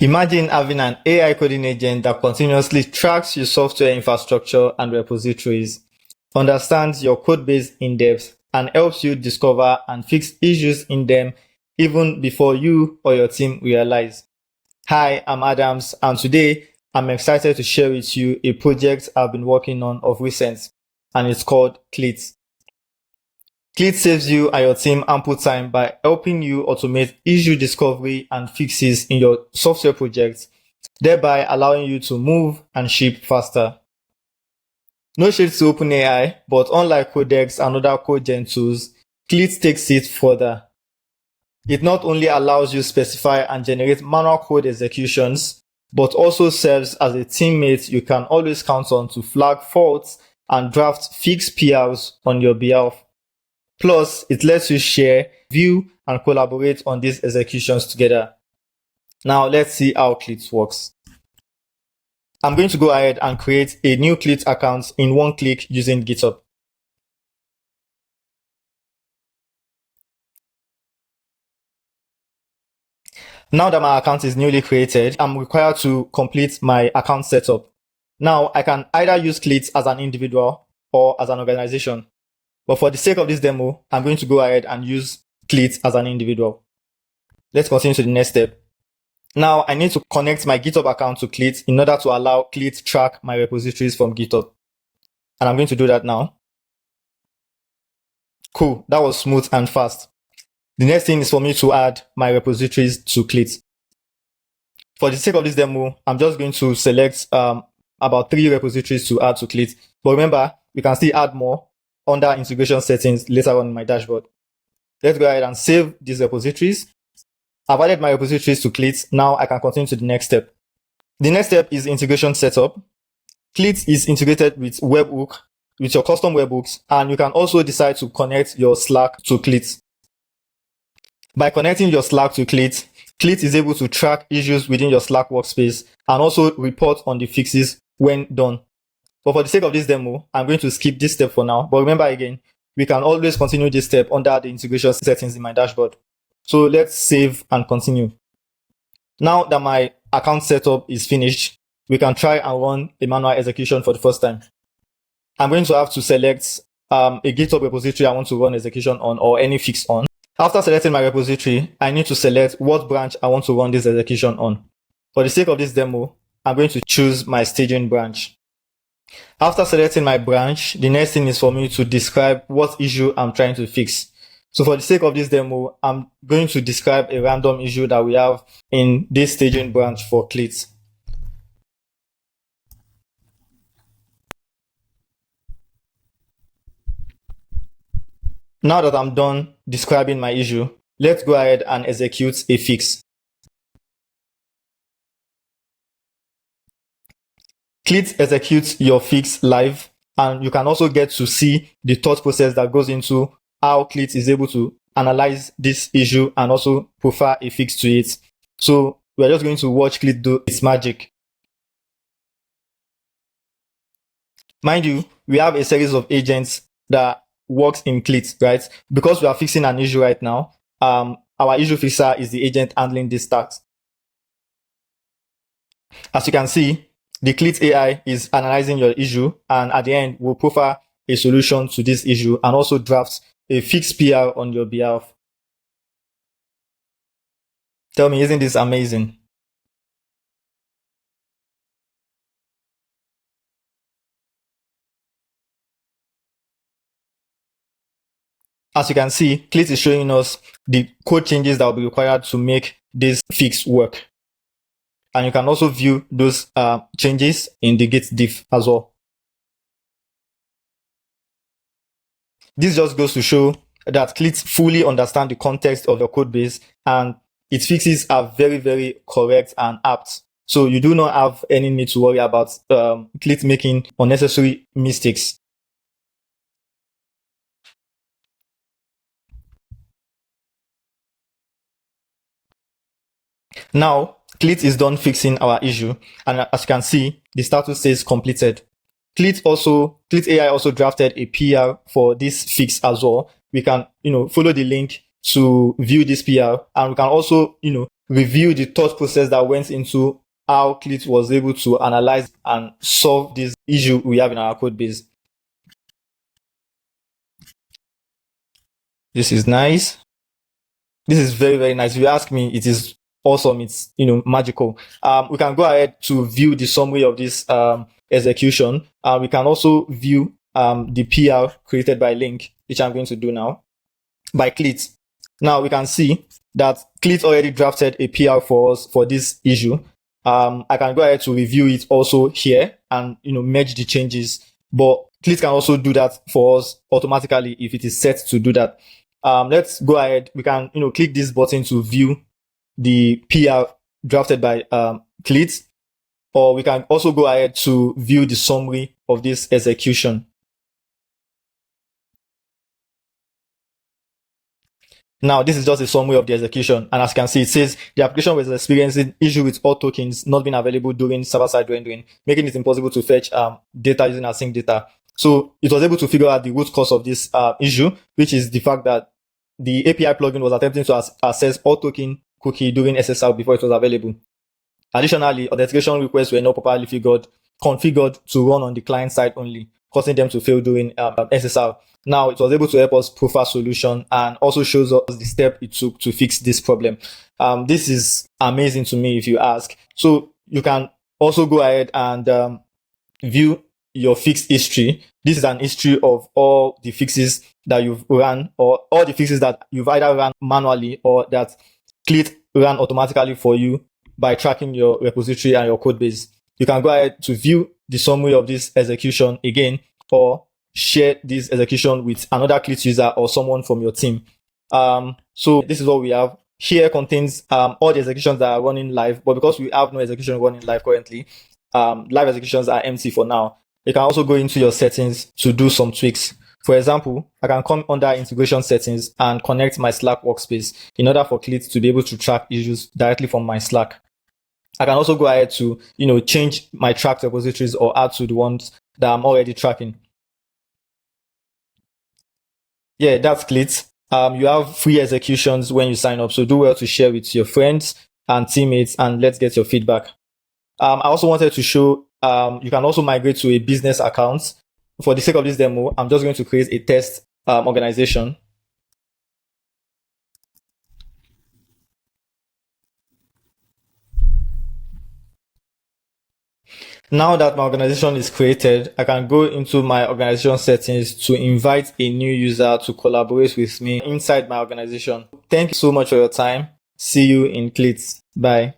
Imagine having an AI coding agent that continuously tracks your software infrastructure and repositories, understands your code base in depth, and helps you discover and fix issues in them even before you or your team realize. Hi, I'm Adams, and today I'm excited to share with you a project I've been working on of recent, and it's called Clit. Clit saves you and your team ample time by helping you automate issue discovery and fixes in your software projects, thereby allowing you to move and ship faster. No shade to OpenAI, but unlike Codex and other code gen tools, Clit takes it further. It not only allows you to specify and generate manual code executions, but also serves as a teammate you can always count on to flag faults and draft fixed PRs on your behalf. Plus, it lets you share, view, and collaborate on these executions together. Now, let's see how Clit works. I'm going to go ahead and create a new Clit account in one click using GitHub. Now that my account is newly created, I'm required to complete my account setup. Now, I can either use Clit as an individual or as an organization. But for the sake of this demo, I'm going to go ahead and use Clit as an individual. Let's continue to the next step. Now, I need to connect my GitHub account to Clit in order to allow Clit to track my repositories from GitHub. And I'm going to do that now. Cool, that was smooth and fast. The next thing is for me to add my repositories to Clit. For the sake of this demo, I'm just going to select about 3 repositories to add to Clit. But remember, we can still add more under integration settings later on in my dashboard. Let's go ahead and save these repositories. I've added my repositories to Clit. Now I can continue to the next step. The next step is integration setup. Clit is integrated with webhook, with your custom webhooks, and you can also decide to connect your Slack to Clit. By connecting your Slack to Clit, Clit is able to track issues within your Slack workspace and also report on the fixes when done. But for the sake of this demo, I'm going to skip this step for now. But remember again, we can always continue this step under the integration settings in my dashboard. So let's save and continue. Now that my account setup is finished, we can try and run a manual execution for the first time. I'm going to have to select a GitHub repository I want to run execution on or any fix on. After selecting my repository, I need to select what branch I want to run this execution on. For the sake of this demo, I'm going to choose my staging branch. After selecting my branch, the next thing is for me to describe what issue I'm trying to fix. So for the sake of this demo, I'm going to describe a random issue that we have in this staging branch for Clit. Now that I'm done describing my issue, let's go ahead and execute a fix. Clit executes your fix live, and you can also get to see the thought process that goes into how Clit is able to analyze this issue and also prefer a fix to it. So we're just going to watch Clit do its magic. Mind you, we have a series of agents that works in Clit, right? Because we are fixing an issue right now, our issue fixer is the agent handling this task. As you can see, the Clit AI is analyzing your issue, and at the end, will profile a solution to this issue and also draft a fixed PR on your behalf. Tell me, isn't this amazing? As you can see, Clit is showing us the code changes that will be required to make this fix work. And you can also view those changes in the Git diff as well. This just goes to show that Clit fully understands the context of your code base, and its fixes are very, very correct and apt. So you do not have any need to worry about Clit making unnecessary mistakes. Now, Clit is done fixing our issue, and as you can see, the status says completed. Clit AI also drafted a PR for this fix as well. We can, follow the link to view this PR, and we can also, review the thought process that went into how Clit was able to analyze and solve this issue we have in our code base. This is nice. This is very, very nice. If you ask me, it is awesome. It's, magical. We can go ahead to view the summary of this execution. We can also view the PR created by Link, which I'm going to do now, by Clit. Now we can see that Clit already drafted a PR for us for this issue. I can go ahead to review it also here and merge the changes, but Clit can also do that for us automatically if it is set to do that. Let's go ahead. We can click this button to view the PR drafted by Clit, or we can also go ahead to view the summary of this execution. Now, this is just a summary of the execution. And as you can see, it says the application was experiencing issue with all tokens not being available during server-side rendering, making it impossible to fetch data using async data. So it was able to figure out the root cause of this issue, which is the fact that the API plugin was attempting to access all token cookie during SSL before it was available. Additionally, authentication requests were not properly configured to run on the client side only, causing them to fail during SSL. Now, it was able to help us prove our solution and also shows us the step it took to fix this problem. This is amazing to me, if you ask. So you can also go ahead and view your fix history. This is an history of all the fixes that you've run, or all the fixes that you've either run manually or that Clit ran automatically for you by tracking your repository and your code base. You can go ahead to view the summary of this execution again, or share this execution with another Clit user or someone from your team. So this is what we have. Here contains all the executions that are running live, but because we have no execution running live currently, live executions are empty for now. You can also go into your settings to do some tweaks. For example, I can come under integration settings and connect my Slack workspace in order for Clit to be able to track issues directly from my Slack. I can also go ahead to, change my tracked repositories or add to the ones that I'm already tracking. Yeah, that's Clit. You have free executions when you sign up, so do well to share with your friends and teammates, and let's get your feedback. I also wanted to show you can also migrate to a business account. For the sake of this demo, I'm just going to create a test organization. Now that my organization is created, I can go into my organization settings to invite a new user to collaborate with me inside my organization. Thank you so much for your time. See you in Clit. Bye.